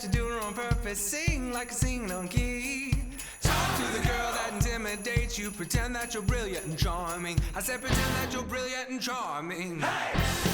that you're doing it on purpose. Sing like a singing on key. Talk to the girl that intimidates you. Pretend that you're brilliant and charming. I said pretend that you're brilliant and charming. Hey!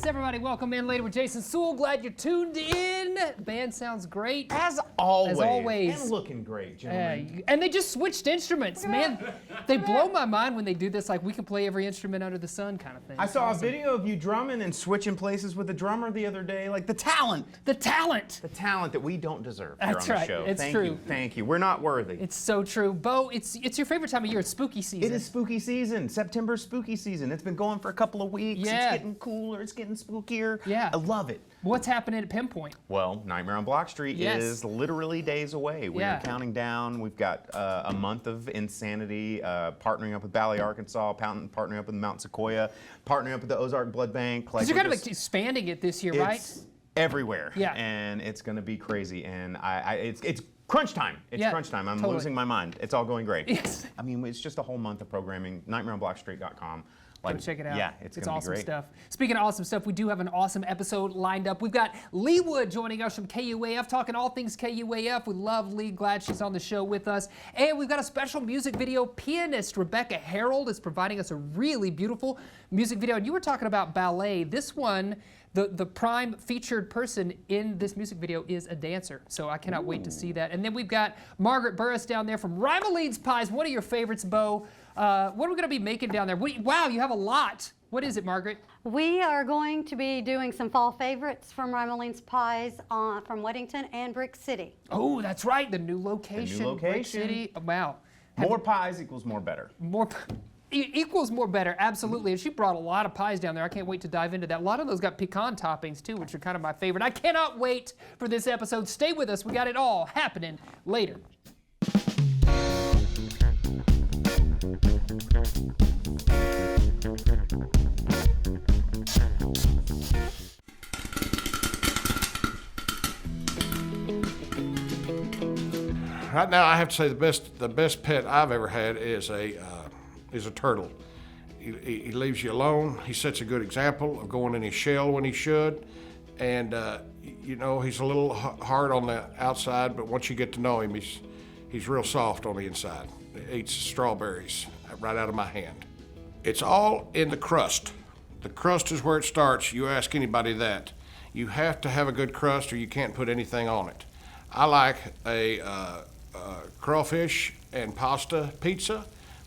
Everybody, welcome in later with Jason Suel. Glad you're tuned in. Band sounds great. As always. As always. And looking great, gentlemen. And they just switched instruments. Man, they blow my mind when they do this, like we can play every instrument under the sun kind of thing. I saw a video of you drumming and switching places with the drummer the other day. Like the talent. The talent. The talent that we don't deserve That's here on right. the show. It's Thank true. you. Thank you. We're not worthy. It's so true. Bo, it's your favorite time of year. It's spooky season. It is spooky season. September's spooky season. It's been going for a couple of weeks. Yeah. It's getting cooler. It's getting spookier. Yeah. I love it. What's happening at Pinpoint? Well, Nightmare on Block Street is literally days away. We're counting down. We've got a month of insanity, partnering up with Valley, Arkansas, partnering up with Mount Sequoia, partnering up with the Ozark Blood Bank. Because you're kind of like expanding it this year, right? It's everywhere. Yeah. And it's going to be crazy. And it's crunch time. It's crunch time. I'm losing my mind. It's all going great. Yes. I mean, it's just a whole month of programming. NightmareOnBlockStreet.com. Go check it out. Yeah, it's going to be awesome great. Stuff. Speaking of awesome stuff, we do have an awesome episode lined up. We've got Lee Wood joining us from KUAF, talking all things KUAF. We love Lee. Glad she's on the show with us. And we've got a special music video. Pianist Rebecca Harold is providing us a really beautiful music video. And you were talking about ballet. This one, the prime featured person in this music video is a dancer. So I cannot wait to see that. And then we've got Margaret Burris down there from Rimoline's Pies, one of your favorites, Bo. What are we going to be making down there? Wow, you have a lot. What is it, Margaret? We are going to be doing some fall favorites from Rimoline's Pies from Weddington and Brick City. Oh, that's right, the new location. The new location. Brick City. Oh, wow. More pies equals more better. More equals more better, absolutely. And she brought a lot of pies down there. I can't wait to dive into that. A lot of those got pecan toppings too, which are kind of my favorite. I cannot wait for this episode. Stay with us. We got it all happening later. Right now, I have to say the best pet I've ever had is a turtle. He leaves you alone. He sets a good example of going in his shell when he should, and you know he's a little hard on the outside, but once you get to know him, he's real soft on the inside. He eats strawberries right out of my hand. It's all in the crust. The crust is where it starts. You ask anybody that. You have to have a good crust, or you can't put anything on it. I like a crawfish and pasta pizza,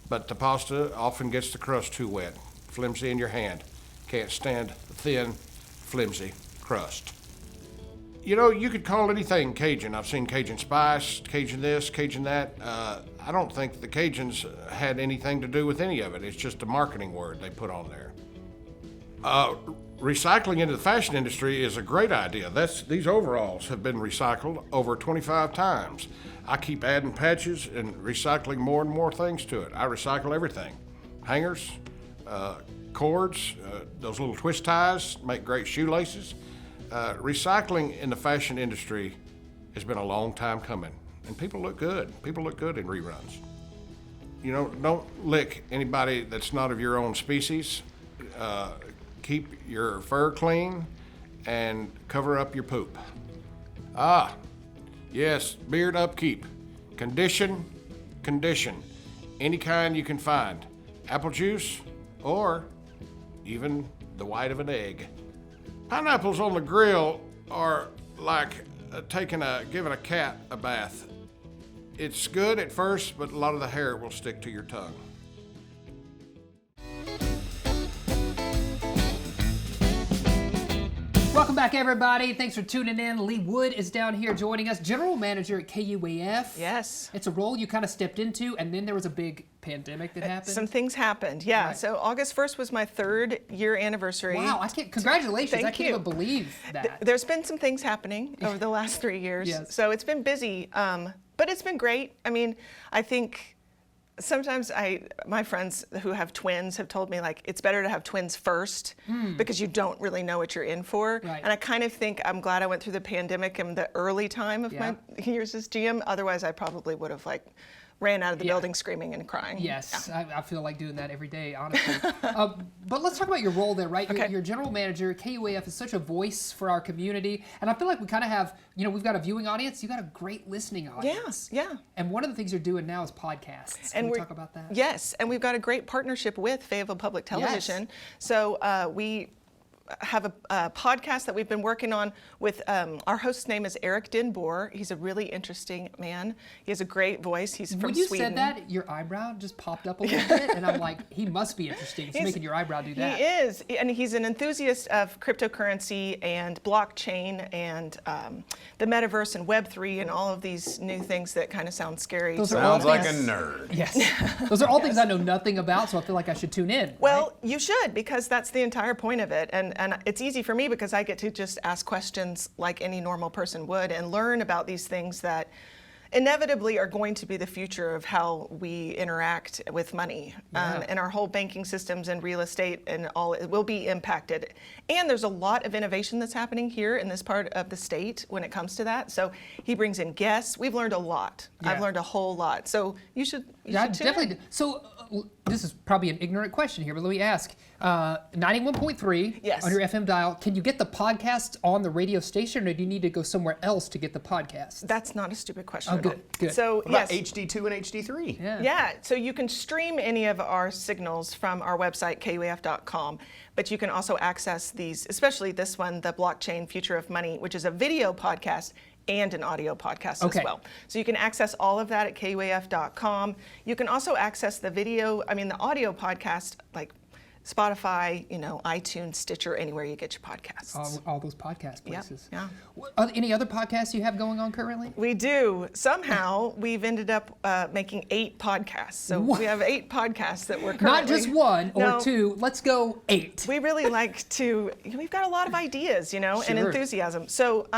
but the pasta often gets the crust too wet, flimsy in your hand. Can't stand the thin, flimsy crust. You know, you could call anything Cajun. I've seen Cajun spice, Cajun this, Cajun that. I don't think the Cajuns had anything to do with any of it. It's just a marketing word they put on there. Recycling into the fashion industry is a great idea. These overalls have been recycled over 25 times. I keep adding patches and recycling more and more things to it. I recycle everything. Hangers, cords, those little twist ties make great shoelaces. Recycling in the fashion industry has been a long time coming, and people look good. People look good in reruns. You know, don't lick anybody that's not of your own species. Keep your fur clean and cover up your poop. Yes, beard upkeep. Condition. Any kind you can find. Apple juice or even the white of an egg. Pineapples on the grill are like giving a cat a bath. It's good at first, but a lot of the hair will stick to your tongue. Welcome back, everybody. Thanks for tuning in. Lee Wood is down here joining us, General Manager at KUAF. Yes. It's a role you kind of stepped into, and then there was a big pandemic that happened. Some things happened, yeah. Right. So August 1st was my 3rd year anniversary. Wow, congratulations. Thank I can't you. even believe that. There's been some things happening over the last 3 years. Yes. So it's been busy, but it's been great. I mean, I think sometimes my friends who have twins have told me, like, it's better to have twins first because you don't really know what you're in for. Right. And I kind of think I'm glad I went through the pandemic in the early time of my years as GM. Otherwise, I probably would have, like, ran out of the building screaming and crying. Yes, yeah. I feel like doing that every day, honestly. But let's talk about your role there, right? Okay. You're general manager. KUAF is such a voice for our community. And I feel like we kind of have, we've got a viewing audience. You got a great listening audience. Yeah. And one of the things you're doing now is podcasts. Can we talk about that? Yes, and we've got a great partnership with Fayetteville Public Television. So we have a podcast that we've been working on with, our host's name is Eric Dinboer. He's a really interesting man. He has a great voice. He's from Sweden. When you said that, your eyebrow just popped up a little bit, and I'm like, he must be interesting. He's making your eyebrow do that. He is, and he's an enthusiast of cryptocurrency and blockchain and the metaverse and Web3 and all of these new things that kind of sound scary. Sounds like a nerd. Yes. Those are all things I know nothing about, so I feel like I should tune in. Well, you should, because that's the entire point of it. And it's easy for me because I get to just ask questions like any normal person would and learn about these things that inevitably are going to be the future of how we interact with money. And our whole banking systems and real estate and all, it will be impacted. And there's a lot of innovation that's happening here in this part of the state when it comes to that. So he brings in guests. We've learned a lot. Yeah. I've learned a whole lot. So you should tune definitely. in. So this is probably an ignorant question here, but let me ask. 91.3 on your FM dial. Can you get the podcast on the radio station, or do you need to go somewhere else to get the podcast? That's not a stupid question Oh, at all. good. So What about yes. HD2 and HD3? Yeah, so you can stream any of our signals from our website, kuaf.com, but you can also access these, especially this one, the Blockchain Future of Money, which is a video podcast and an audio podcast as well. So you can access all of that at kuaf.com. You can also access the the audio podcast, like Spotify, iTunes, Stitcher, anywhere you get your podcasts. All those podcast places. Yeah. Any other podcasts you have going on currently? We do. Somehow, we've ended up making 8 podcasts. So we have 8 podcasts that we're currently... Not just one or two. Let's go 8. We really like to... we've got a lot of ideas, and enthusiasm. So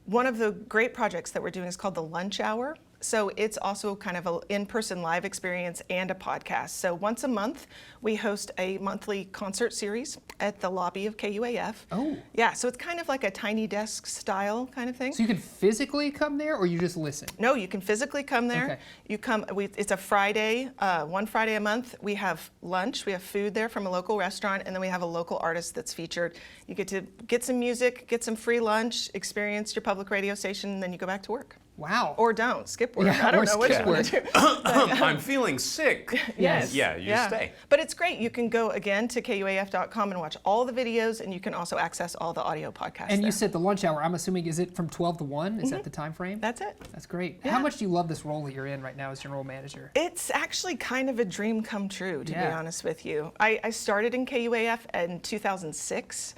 one of the great projects that we're doing is called the Lunch Hour. So it's also kind of an in-person live experience and a podcast. So once a month, we host a monthly concert series at the lobby of KUAF. Oh. Yeah, so it's kind of like a tiny desk style kind of thing. So you can physically come there, or you just listen? No, you can physically come there. Okay. You come. It's a Friday, one Friday a month. We have lunch. We have food there from a local restaurant, and then we have a local artist that's featured. You get to get some music, get some free lunch, experience your public radio station, and then you go back to work. Wow. Or don't skip work. Yeah, I don't or know what you skip want to do. I'm feeling sick. Yes. Yeah, you stay. But it's great. You can go again to kuaf.com and watch all the videos, and you can also access all the audio podcasts. And there. you said the lunch hour. I'm assuming, is it from 12 to 1? Is that the time frame? That's it. That's great. Yeah. How much do you love this role that you're in right now as general manager? It's actually kind of a dream come true, to be Yeah. honest with you. I started in KUAF in 2006.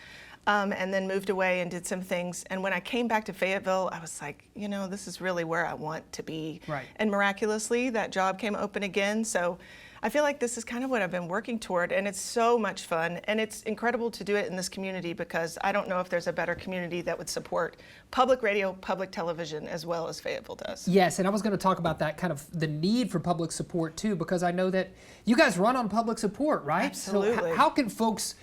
And then moved away and did some things. And when I came back to Fayetteville, I was like, this is really where I want to be. Right. And miraculously, that job came open again. So I feel like this is kind of what I've been working toward. And it's so much fun. And it's incredible to do it in this community because I don't know if there's a better community that would support public radio, public television, as well as Fayetteville does. Yes, and I was going to talk about that, kind of the need for public support too, because I know that you guys run on public support, right? Absolutely. So how can folks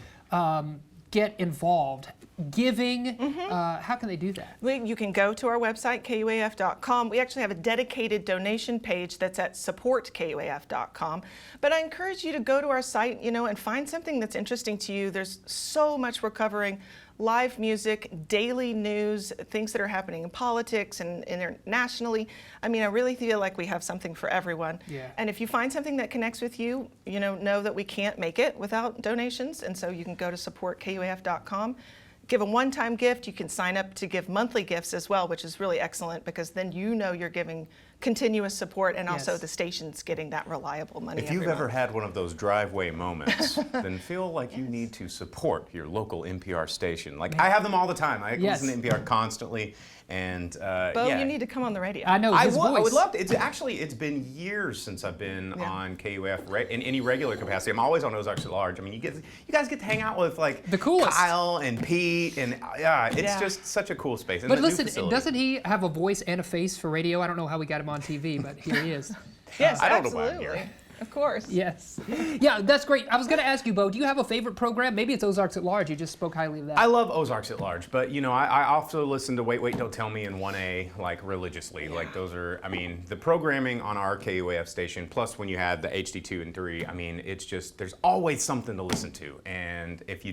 get involved? Giving, how can they do that? You can go to our website, kuaf.com. We actually have a dedicated donation page that's at supportkuaf.com. But I encourage you to go to our site, and find something that's interesting to you. There's so much we're covering. Live music, daily news, things that are happening in politics and internationally. I really feel like we have something for everyone. Yeah. And if you find something that connects with you, know that we can't make it without donations. And so you can go to supportkuaf.com. Give a one-time gift. You can sign up to give monthly gifts as well, which is really excellent because then you're giving continuous support and also Yes. the stations getting that reliable money. If you've every ever month. had one of those driveway moments, then feel like you need to support your local NPR station. Like I have them all the time. I Yes. listen to NPR constantly, and Bo, yeah. you need to come on the radio. I know I his would, voice. I would love to. It's been years since I've been Yeah. on KUF in any regular capacity. I'm always on Ozarks at Large. I mean, you guys get to hang out with like The coolest. Kyle and Pete, and it's Yeah. just such a cool space. And But the new listen, facility. doesn't he have a voice and a face for radio? I don't know how we got him on TV, but here he is. Yes, I don't know why I'm absolutely. here. Of course. Yes. Yeah, that's great. I was going to ask you, Bo, do you have a favorite program? Maybe it's Ozarks at Large. You just spoke highly of that. I love Ozarks at Large, but I also listen to Wait, Don't Tell Me and 1A like religiously. Like those are, I mean, the programming on our KUAF station, plus when you had the HD2 and 3, I mean, it's just, there's always something to listen to. And if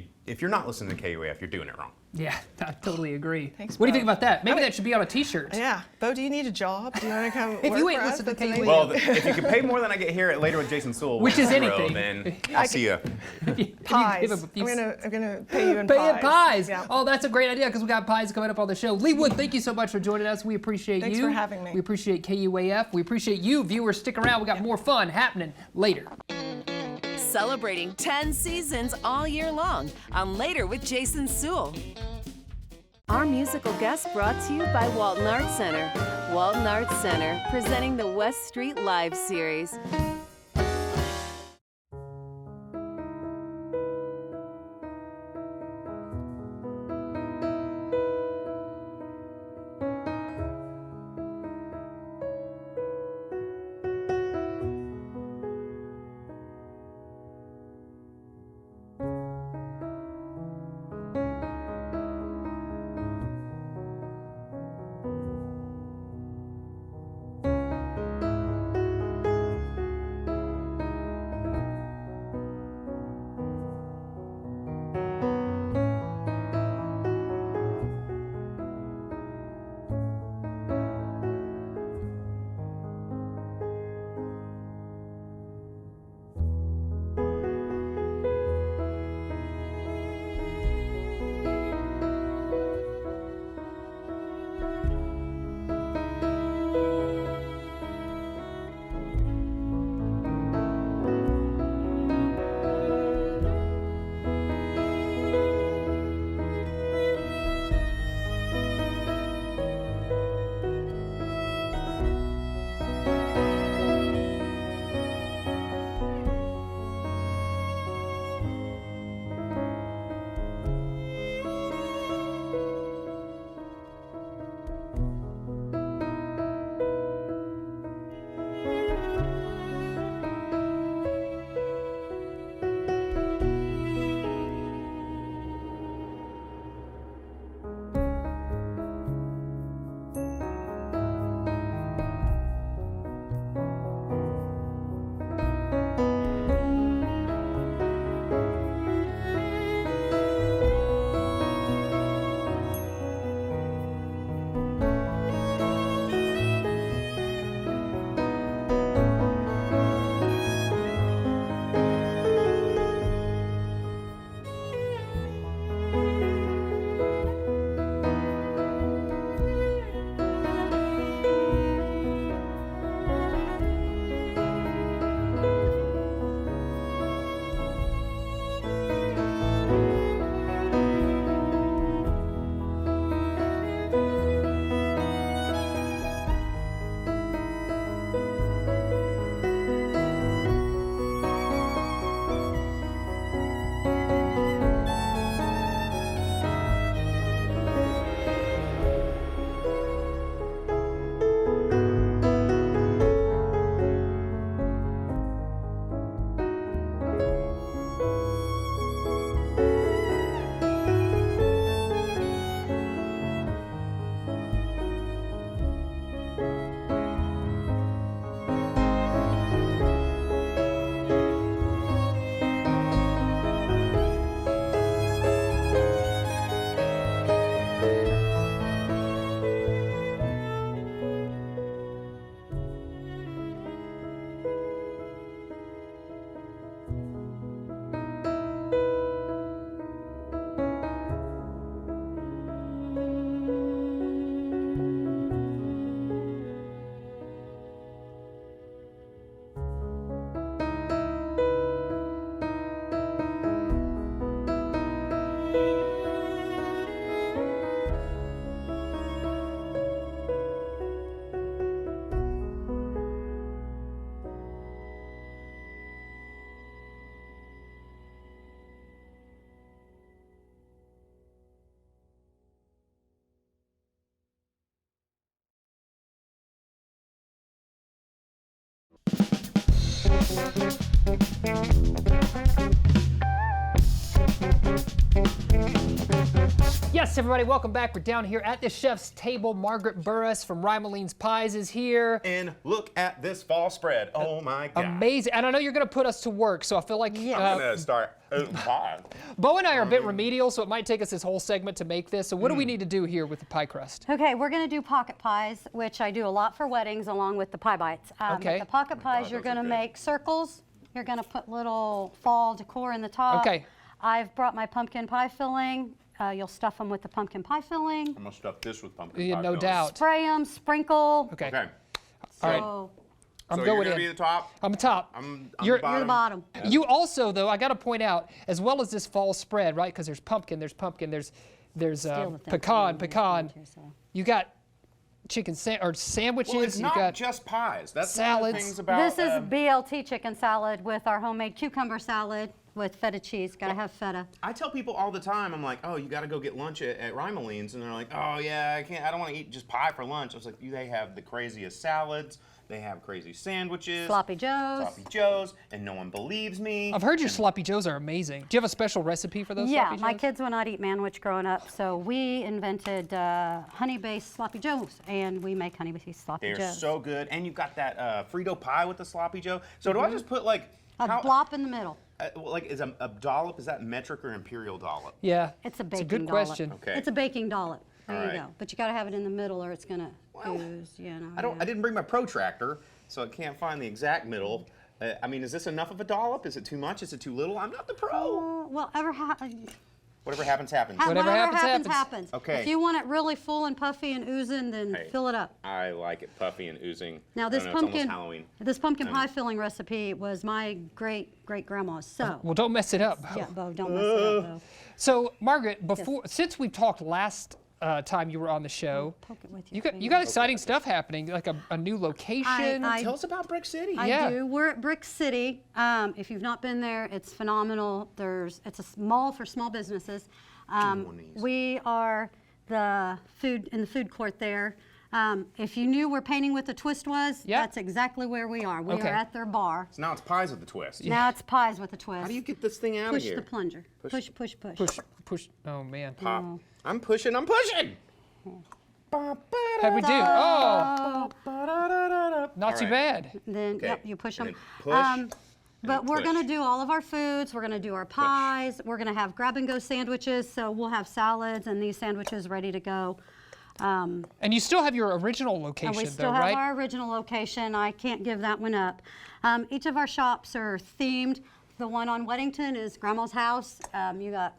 you're not listening to KUAF, you're doing it wrong. Yeah, I totally agree. Thanks, What do you Bo. think about that? Maybe that should be on a T-shirt. Yeah. Bo, do you need a job? Do you want to come If work you ain't for us? listened to That's KUAF. amazing. Well, if you can pay more than I get here later with Jason Suel, Which is tomorrow, anything. then I'll see you. pies. Give him a piece. I'm gonna pay you in Pay pies. in pies. Yeah. Oh, that's a great idea because we got pies coming up on the show. Lee Wood, thank you so much for joining us. We appreciate Thanks you. for having me. We appreciate KUAF. We appreciate you, viewers. Stick around. We got more fun happening later. Celebrating 10 seasons all year long on Later with Jason Suel. Our musical guest brought to you by Walton Arts Center. Walton Arts Center, presenting the West Street Live series. Yes, everybody, welcome back. We're down here at the chef's table. Margaret Burris from Rymaline's Pies is here. And look at this fall spread. Oh my God. Amazing. And I know you're going to put us to work, so I feel like I'm gonna start. Bo and I are a bit remedial, so it might take us this whole segment to make this. So what do we need to do here with the pie crust? Okay, we're going to do pocket pies, which I do a lot for weddings along with the pie bites. Okay. The pocket pies, you're going to make circles. You're going to put little fall decor in the top. Okay. I've brought my pumpkin pie filling. You'll stuff them with the pumpkin pie filling. I'm gonna stuff this with pumpkin Yeah, pie no filling. doubt. Spray them, sprinkle. Okay. Okay. All right. So I'm so going you're gonna in. be the top. I'm the top. I'm You're- the bottom. you're the bottom. You also, though, I got to point out, as well as this fall spread, right? Because there's pumpkin, there's Steal the thing pecan, from me. pecan. You got chicken sandwiches. Well, it's you not got just pies. That's one salads. of the things about. This is BLT chicken salad with our homemade cucumber salad with feta cheese. Gotta have feta. I tell people all the time, I'm like, oh, you got to go get lunch at Rymaline's, and they're like, oh yeah, I can't. I don't want to eat just pie for lunch. I was like, they have the craziest salads. They have crazy sandwiches. Sloppy Joes. Sloppy Joes, and no one believes me. I've heard your sloppy joes are amazing. Do you have a special recipe for those Yeah, sloppy joes? my kids would not eat manwich growing up, so we invented honey-based sloppy joes, and we make honey-based sloppy They're joes. so good, and you've got that Frito pie with the sloppy Joe. So do I just put like A blop in the middle. like is a dollop? Is that metric or imperial dollop? Yeah. It's a baking good dollop. question. Okay. It's a baking dollop. There All you right. go. But you got to have it in the middle, or it's gonna ooze. You know. I don't. I didn't bring my protractor, so I can't find the exact middle. I mean, is this enough of a dollop? Is it too much? Is it too little? I'm not the pro. Well, Whatever happens, happens. Whatever happens, happens. Okay. If you want it really full and puffy and oozing, then Hey, fill it up. I like it puffy and oozing. Now I this don't know, it's almost pumpkin, Halloween. this pumpkin pie filling recipe was my great grandma's. So Well, don't mess it up. yeah, Bo, don't mess it up, Bo. So, Margaret, since we talked last time you were on the show, Poke it with you your got exciting stuff happening, like a new location. I- Tell us about Brick City. Yeah. I do. We're at Brick City. If you've not been there, it's phenomenal. It's a mall for small businesses. We are the food court there. If you knew where Painting with a Twist was, Yeah. that's exactly where we are. We Okay. are at their bar. So now it's pies with a twist. Now it's pies with a twist. How do you get this thing out push of here? the plunger? Push. push. Oh man. Pop. I'm pushing. I'm pushing. How'd we do? Oh, not too right. bad. Then Okay. yep, you push them. And then push, But we're push. going to do all of our foods. We're going to do our pies. We're going to have grab-and-go sandwiches. So we'll have salads and these sandwiches ready to go. And you still have your original And location, we still though, have right? our original location. I can't give that one up. Each of our shops are themed. The one on Weddington is Grandma's house. You got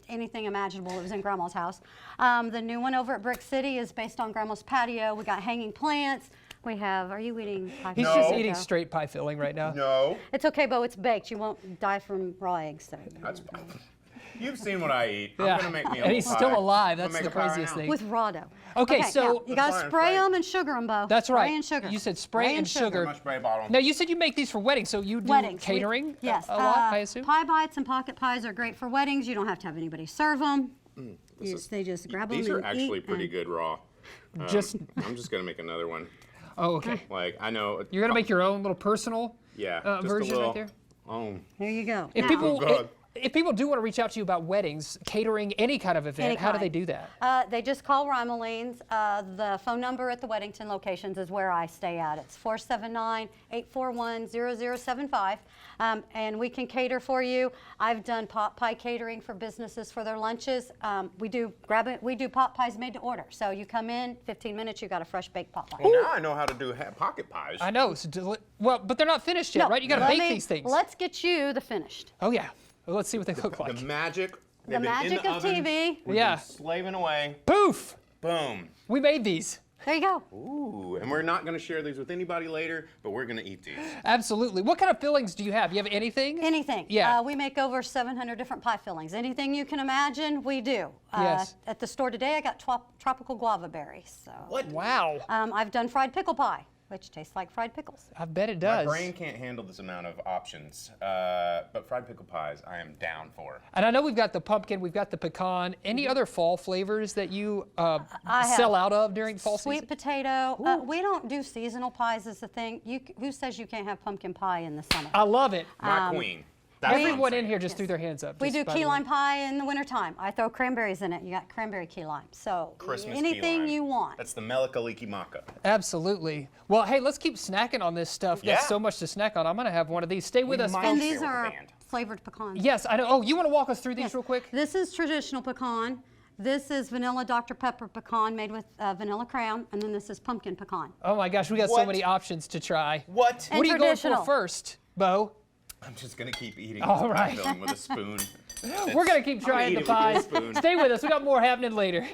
anything imaginable that was in Grandma's house. The new one over at Brick City is based on Grandma's patio. We got hanging plants. We have, are you eating pie? He's No. just eating straight pie filling right now. No. It's okay, Bo, it's baked. You won't die from raw eggs. So. That's. You've seen what I eat. Yeah. I'm gonna make me a And he's pie. still alive. I'm gonna That's make the a pie right craziest now. thing. With raw dough. Okay, so- now, you gotta Fine, spray spray. them and sugar them, Bo. That's right. Spray and sugar. You said spray and sugar. How much spray bottle? Now, you said you make these for weddings, so you do Weddings. catering Yes. a lot, I assume? Pie bites and pocket pies are great for weddings. You don't have to have anybody serve them. They just grab them These and are actually eat pretty and- good raw. Just, I'm just gonna make another one. oh, okay. Like I know. You're going to make your own little personal Yeah. Just version a little, right there? Oh. There you go. If Now, people, God. if people do want to reach out to you about weddings, catering, any kind of event, Any how do kind. they do that? They just call Rymaline's. The phone number at the Weddington locations is where I stay at. It's 479-841-0075. And we can cater for you. I've done pot pie catering for businesses for their lunches. We do pot pies made to order. So you come in, 15 minutes, you got a fresh baked pot pie. Well, now I know how to do pocket pies. I know. Well, but they're not finished yet, No, right? You got to let bake me- these things. Let's get you the finished. Oh, yeah. Well, let's see what they look like. The magic. The they've been in magic the of oven. TV. We've Yeah. been slaving away. Poof! Boom. We made these. There you go. Ooh, and we're not gonna share these with anybody later, but we're gonna eat these. Absolutely. What kind of fillings do you have? You have anything? Anything. Yeah. We make over 700 different pie fillings. Anything you can imagine, we do. Yes. At the store today, I got tropical guava berries. So. What? Wow. I've done fried pickle pie. which tastes like fried pickles. I bet it My does. brain can't handle this amount of options, but fried pickle pies, I am down for. And I know we've got the pumpkin, we've got the pecan. Any other fall flavors that you I sell have out of during fall Sweet season? potato. We don't do seasonal pies as a thing. Who says you can't have pumpkin pie in the summer? I love it. My queen. That's what I'm Everyone in saying. here just threw their hands up. We just do by the key way. lime pie in the wintertime. I throw cranberries in it. You got cranberry key lime. So Christmas anything key lime. you want. That's the Melikaliki Maka. Absolutely. Well, hey, let's keep snacking on this stuff. Yeah. There's so much to snack on. I'm going to have one of these. Stay with us. might- And share these with the are band. flavored pecans. Yes, I know. Oh, you want to walk us through these Yes. real quick? This is traditional pecan. This is vanilla Dr. Pepper pecan made with vanilla crown. And then this is pumpkin pecan. Oh my gosh, we got so What? many options to try. What? And What are you going for traditional. first, Bo? I'm just gonna keep eating. All right. Filling with a spoon. We're going to keep I'm trying gonna the eat it with pies. a spoon. Stay with us. We got more happening later.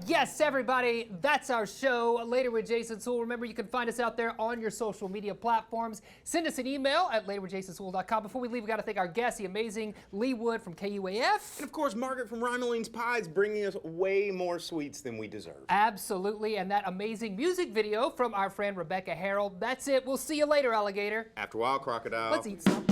Yes, everybody, that's our show. Later with Jason Suel. Remember, you can find us out there on your social media platforms. Send us an email at laterwithjasonsewell.com. Before we leave, we got to thank our guest, the amazing Lee Wood from KUAF. And of course, Margaret from Ronaline's Pies, bringing us way more sweets than we deserve. Absolutely, and that amazing music video from our friend Rebecca Harold. That's it. We'll see you later, alligator. After a while, crocodile. Let's eat some.